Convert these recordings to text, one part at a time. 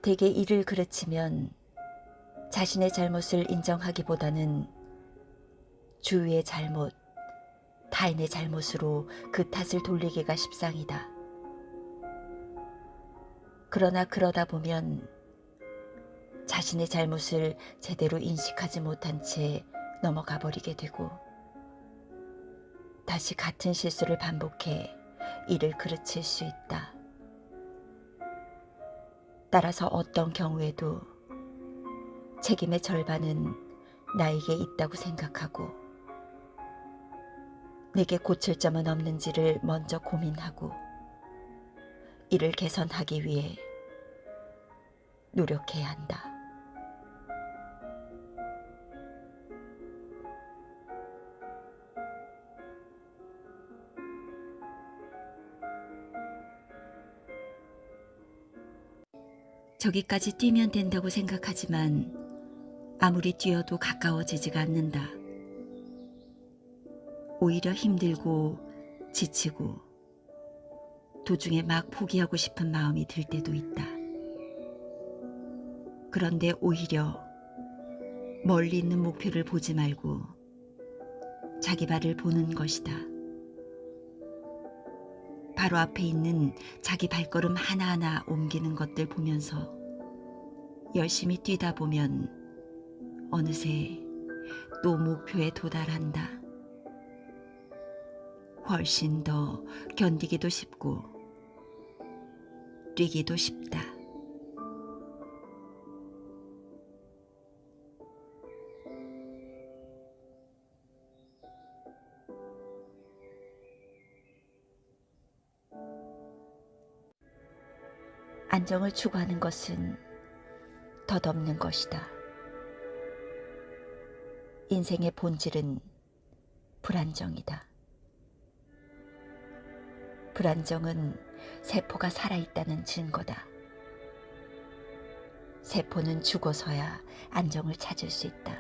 대개 일을 그르치면 자신의 잘못을 인정하기보다는 주위의 잘못, 타인의 잘못으로 그 탓을 돌리기가 십상이다. 그러나 그러다 보면 자신의 잘못을 제대로 인식하지 못한 채 넘어가 버리게 되고 다시 같은 실수를 반복해 일을 그르칠 수 있다. 따라서 어떤 경우에도 책임의 절반은 나에게 있다고 생각하고 내게 고칠 점은 없는지를 먼저 고민하고 이를 개선하기 위해 노력해야 한다. 저기까지 뛰면 된다고 생각하지만 아무리 뛰어도 가까워지지가 않는다. 오히려 힘들고 지치고 도중에 막 포기하고 싶은 마음이 들 때도 있다. 그런데 오히려 멀리 있는 목표를 보지 말고 자기 발을 보는 것이다. 바로 앞에 있는 자기 발걸음 하나하나 옮기는 것들 보면서 열심히 뛰다 보면 어느새 또 목표에 도달한다. 훨씬 더 견디기도 쉽고 뛰기도 쉽다. 안정을 추구하는 것은 덧없는 것이다. 인생의 본질은 불안정이다. 불안정은 세포가 살아있다는 증거다. 세포는 죽어서야 안정을 찾을 수 있다.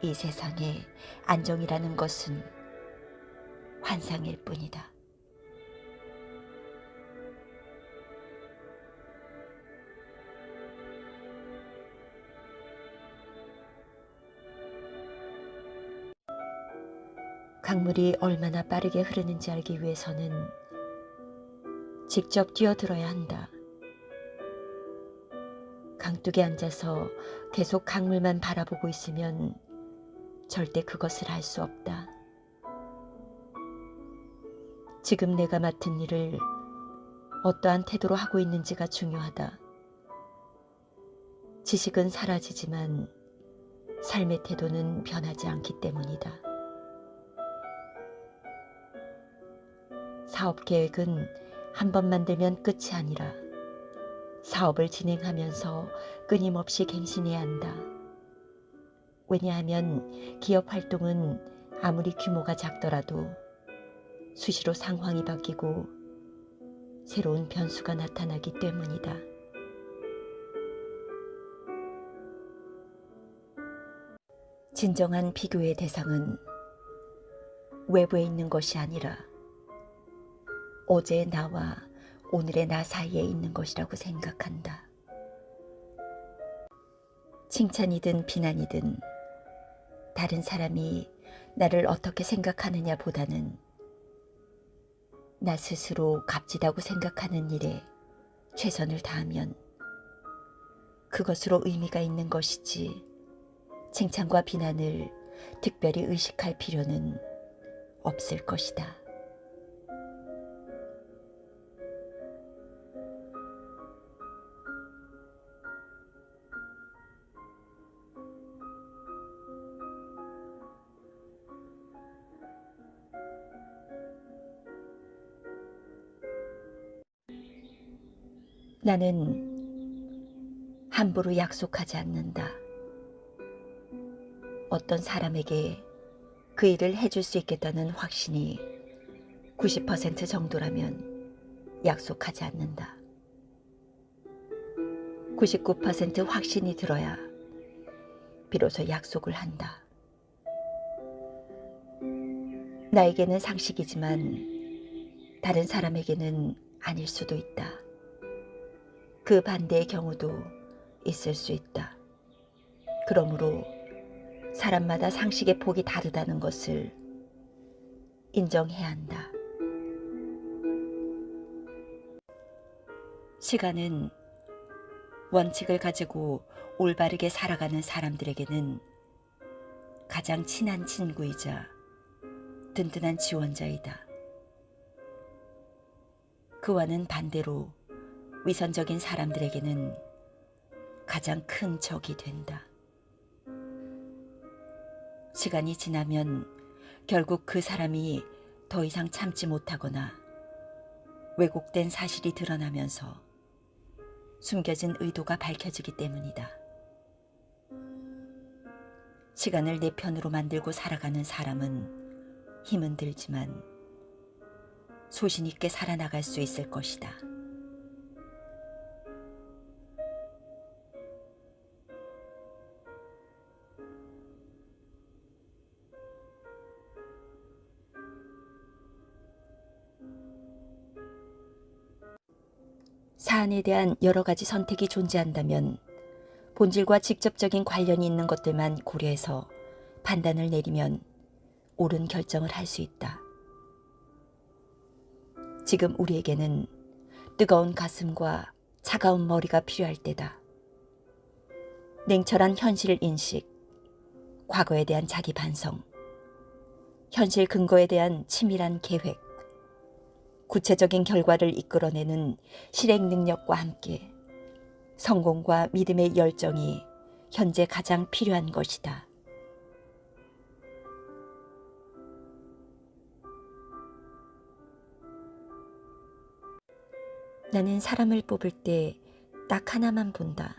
이 세상에 안정이라는 것은 환상일 뿐이다. 강물이 얼마나 빠르게 흐르는지 알기 위해서는 직접 뛰어들어야 한다. 강둑에 앉아서 계속 강물만 바라보고 있으면 절대 그것을 알 수 없다. 지금 내가 맡은 일을 어떠한 태도로 하고 있는지가 중요하다. 지식은 사라지지만 삶의 태도는 변하지 않기 때문이다. 사업 계획은 한 번 만들면 끝이 아니라 사업을 진행하면서 끊임없이 갱신해야 한다. 왜냐하면 기업 활동은 아무리 규모가 작더라도 수시로 상황이 바뀌고 새로운 변수가 나타나기 때문이다. 진정한 비교의 대상은 외부에 있는 것이 아니라 어제의 나와 오늘의 나 사이에 있는 것이라고 생각한다. 칭찬이든 비난이든 다른 사람이 나를 어떻게 생각하느냐 보다는 나 스스로 값지다고 생각하는 일에 최선을 다하면 그것으로 의미가 있는 것이지 칭찬과 비난을 특별히 의식할 필요는 없을 것이다. 나는 함부로 약속하지 않는다. 어떤 사람에게 그 일을 해줄 수 있겠다는 확신이 90% 정도라면 약속하지 않는다. 99% 확신이 들어야 비로소 약속을 한다. 나에게는 상식이지만 다른 사람에게는 아닐 수도 있다. 그 반대의 경우도 있을 수 있다. 그러므로 사람마다 상식의 폭이 다르다는 것을 인정해야 한다. 시간은 원칙을 가지고 올바르게 살아가는 사람들에게는 가장 친한 친구이자 든든한 지원자이다. 그와는 반대로 위선적인 사람들에게는 가장 큰 적이 된다. 시간이 지나면 결국 그 사람이 더 이상 참지 못하거나 왜곡된 사실이 드러나면서 숨겨진 의도가 밝혀지기 때문이다. 시간을 내 편으로 만들고 살아가는 사람은 힘은 들지만 소신 있게 살아나갈 수 있을 것이다. 사안에 대한 여러 가지 선택이 존재한다면 본질과 직접적인 관련이 있는 것들만 고려해서 판단을 내리면 옳은 결정을 할 수 있다. 지금 우리에게는 뜨거운 가슴과 차가운 머리가 필요할 때다. 냉철한 현실 인식, 과거에 대한 자기 반성, 현실 근거에 대한 치밀한 계획, 구체적인 결과를 이끌어내는 실행 능력과 함께 성공과 믿음의 열정이 현재 가장 필요한 것이다. 나는 사람을 뽑을 때 딱 하나만 본다.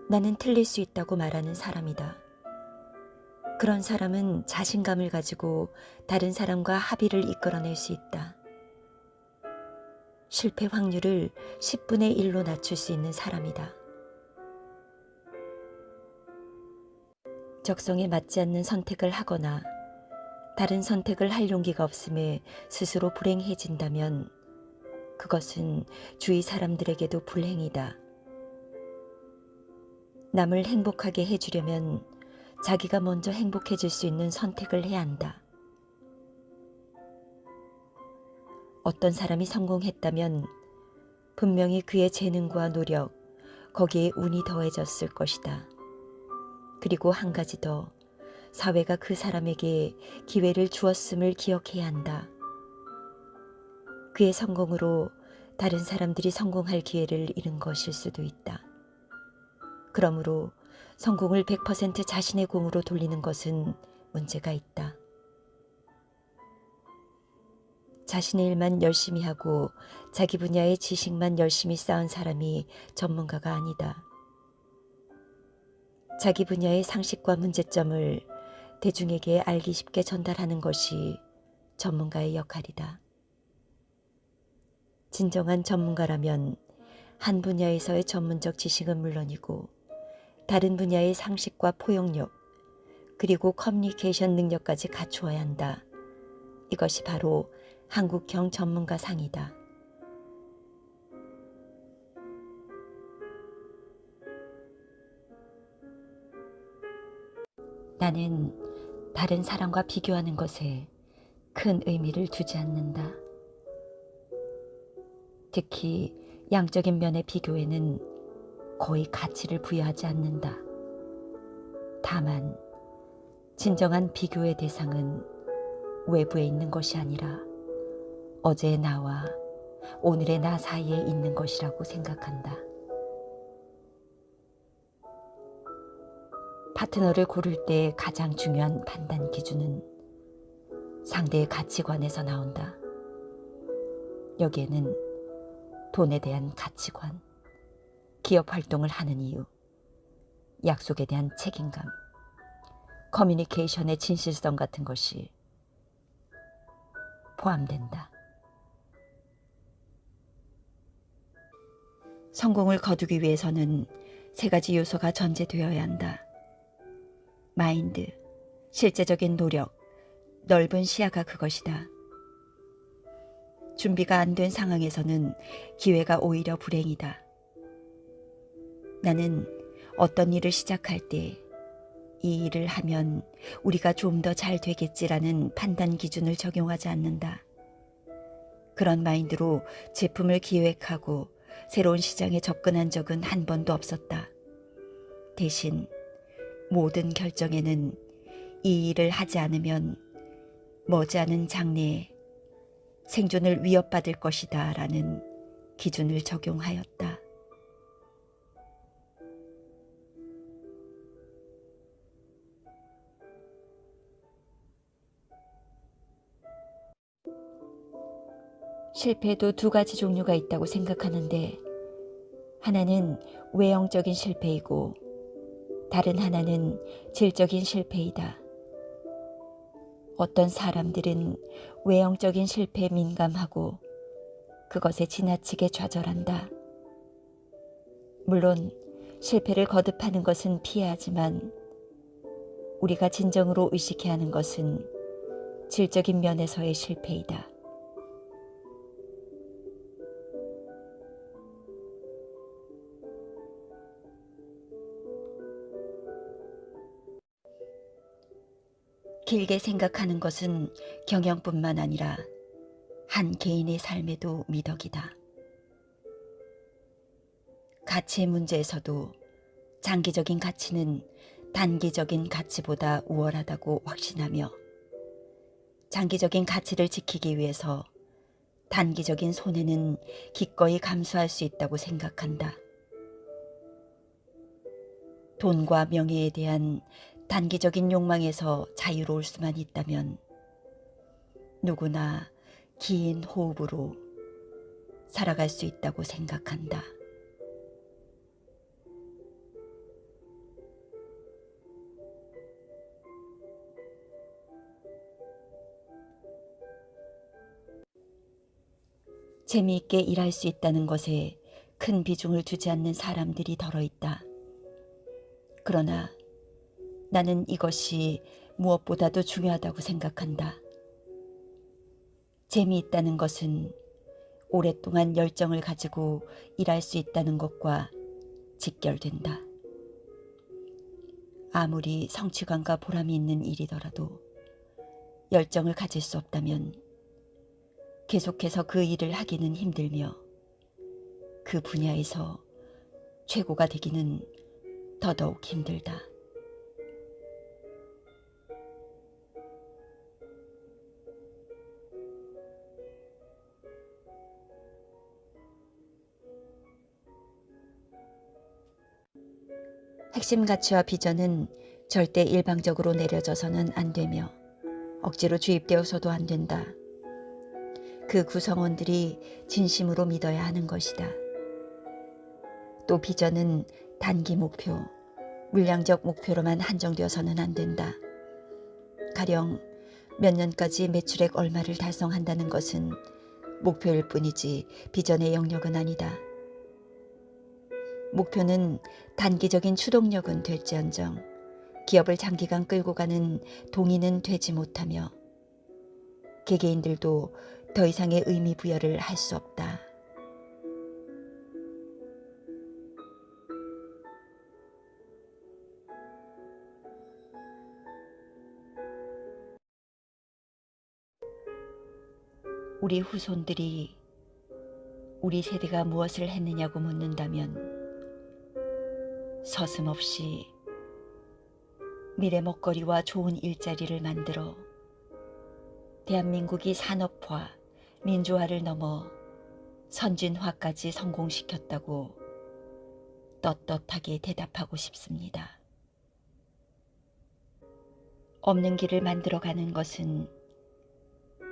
나는 틀릴 수 있다고 말하는 사람이다. 그런 사람은 자신감을 가지고 다른 사람과 합의를 이끌어낼 수 있다. 실패 확률을 10분의 1로 낮출 수 있는 사람이다. 적성에 맞지 않는 선택을 하거나 다른 선택을 할 용기가 없음에 스스로 불행해진다면 그것은 주위 사람들에게도 불행이다. 남을 행복하게 해주려면 자기가 먼저 행복해질 수 있는 선택을 해야 한다. 어떤 사람이 성공했다면 분명히 그의 재능과 노력, 거기에 운이 더해졌을 것이다. 그리고 한 가지 더, 사회가 그 사람에게 기회를 주었음을 기억해야 한다. 그의 성공으로 다른 사람들이 성공할 기회를 잃은 것일 수도 있다. 그러므로 성공을 100% 자신의 공으로 돌리는 것은 문제가 있다. 자신의 일만 열심히 하고 자기 분야의 지식만 열심히 쌓은 사람이 전문가가 아니다. 자기 분야의 상식과 문제점을 대중에게 알기 쉽게 전달하는 것이 전문가의 역할이다. 진정한 전문가라면 한 분야에서의 전문적 지식은 물론이고 다른 분야의 상식과 포용력 그리고 커뮤니케이션 능력까지 갖추어야 한다. 이것이 바로 한국형 전문가상이다. 나는 다른 사람과 비교하는 것에 큰 의미를 두지 않는다. 특히 양적인 면의 비교에는 거의 가치를 부여하지 않는다. 다만 진정한 비교의 대상은 외부에 있는 것이 아니라 어제의 나와 오늘의 나 사이에 있는 것이라고 생각한다. 파트너를 고를 때 가장 중요한 판단 기준은 상대의 가치관에서 나온다. 여기에는 돈에 대한 가치관, 기업 활동을 하는 이유, 약속에 대한 책임감, 커뮤니케이션의 진실성 같은 것이 포함된다. 성공을 거두기 위해서는 세 가지 요소가 전제되어야 한다. 마인드, 실제적인 노력, 넓은 시야가 그것이다. 준비가 안 된 상황에서는 기회가 오히려 불행이다. 나는 어떤 일을 시작할 때 이 일을 하면 우리가 좀 더 잘 되겠지라는 판단 기준을 적용하지 않는다. 그런 마인드로 제품을 기획하고 새로운 시장에 접근한 적은 한 번도 없었다. 대신 모든 결정에는 이 일을 하지 않으면 머지않은 장래에 생존을 위협받을 것이다 라는 기준을 적용하였다. 실패도 두 가지 종류가 있다고 생각하는데 하나는 외형적인 실패이고 다른 하나는 질적인 실패이다. 어떤 사람들은 외형적인 실패에 민감하고 그것에 지나치게 좌절한다. 물론 실패를 거듭하는 것은 피해야 하지만 우리가 진정으로 의식해야 하는 것은 질적인 면에서의 실패이다. 길게 생각하는 것은 경영뿐만 아니라 한 개인의 삶에도 미덕이다. 가치의 문제에서도 장기적인 가치는 단기적인 가치보다 우월하다고 확신하며 장기적인 가치를 지키기 위해서 단기적인 손해는 기꺼이 감수할 수 있다고 생각한다. 돈과 명예에 대한 단기적인 욕망에서 자유로울 수만 있다면 누구나 긴 호흡으로 살아갈 수 있다고 생각한다. 재미있게 일할 수 있다는 것에 큰 비중을 두지 않는 사람들이 덜어 있다. 그러나 나는 이것이 무엇보다도 중요하다고 생각한다. 재미있다는 것은 오랫동안 열정을 가지고 일할 수 있다는 것과 직결된다. 아무리 성취감과 보람이 있는 일이더라도 열정을 가질 수 없다면 계속해서 그 일을 하기는 힘들며 그 분야에서 최고가 되기는 더더욱 힘들다. 핵심 가치와 비전은 절대 일방적으로 내려져서는 안 되며 억지로 주입되어서도 안 된다. 그 구성원들이 진심으로 믿어야 하는 것이다. 또 비전은 단기 목표, 물량적 목표로만 한정되어서는 안 된다. 가령 몇 년까지 매출액 얼마를 달성한다는 것은 목표일 뿐이지 비전의 영역은 아니다. 목표는 단기적인 추동력은 될지언정 기업을 장기간 끌고 가는 동의는 되지 못하며 개개인들도 더 이상의 의미 부여를 할 수 없다. 우리 후손들이 우리 세대가 무엇을 했느냐고 묻는다면 서슴없이 미래 먹거리와 좋은 일자리를 만들어 대한민국이 산업화, 민주화를 넘어 선진화까지 성공시켰다고 떳떳하게 대답하고 싶습니다. 없는 길을 만들어가는 것은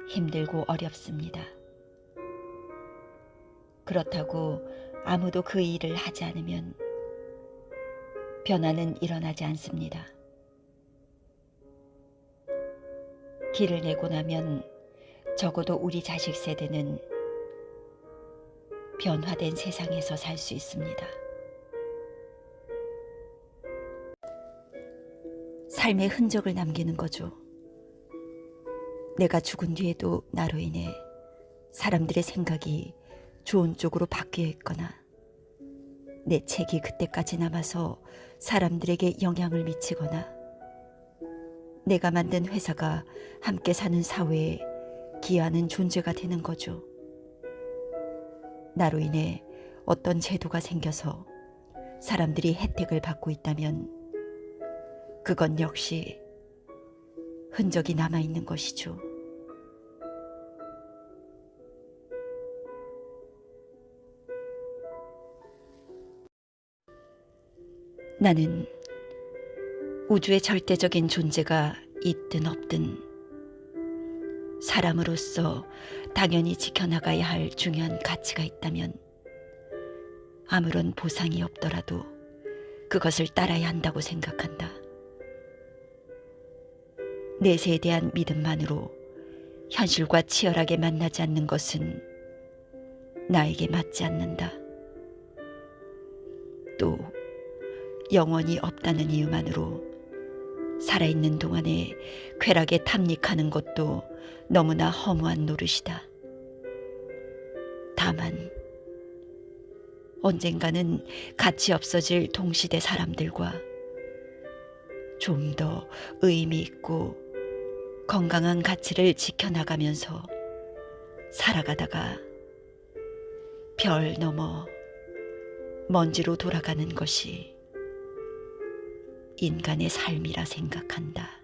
힘들고 어렵습니다. 그렇다고 아무도 그 일을 하지 않으면 변화는 일어나지 않습니다. 길을 내고 나면 적어도 우리 자식 세대는 변화된 세상에서 살 수 있습니다. 삶의 흔적을 남기는 거죠. 내가 죽은 뒤에도 나로 인해 사람들의 생각이 좋은 쪽으로 바뀌어 있거나 내 책이 그때까지 남아서 사람들에게 영향을 미치거나 내가 만든 회사가 함께 사는 사회에 기여하는 존재가 되는 거죠. 나로 인해 어떤 제도가 생겨서 사람들이 혜택을 받고 있다면 그건 역시 흔적이 남아있는 것이죠. 나는 우주의 절대적인 존재가 있든 없든 사람으로서 당연히 지켜나가야 할 중요한 가치가 있다면 아무런 보상이 없더라도 그것을 따라야 한다고 생각한다. 내세에 대한 믿음만으로 현실과 치열하게 만나지 않는 것은 나에게 맞지 않는다. 또 영원히 없다는 이유만으로 살아있는 동안에 쾌락에 탐닉하는 것도 너무나 허무한 노릇이다. 다만 언젠가는 가치 없어질 동시대 사람들과 좀 더 의미 있고 건강한 가치를 지켜나가면서 살아가다가 별 넘어 먼지로 돌아가는 것이 인간의 삶이라 생각한다.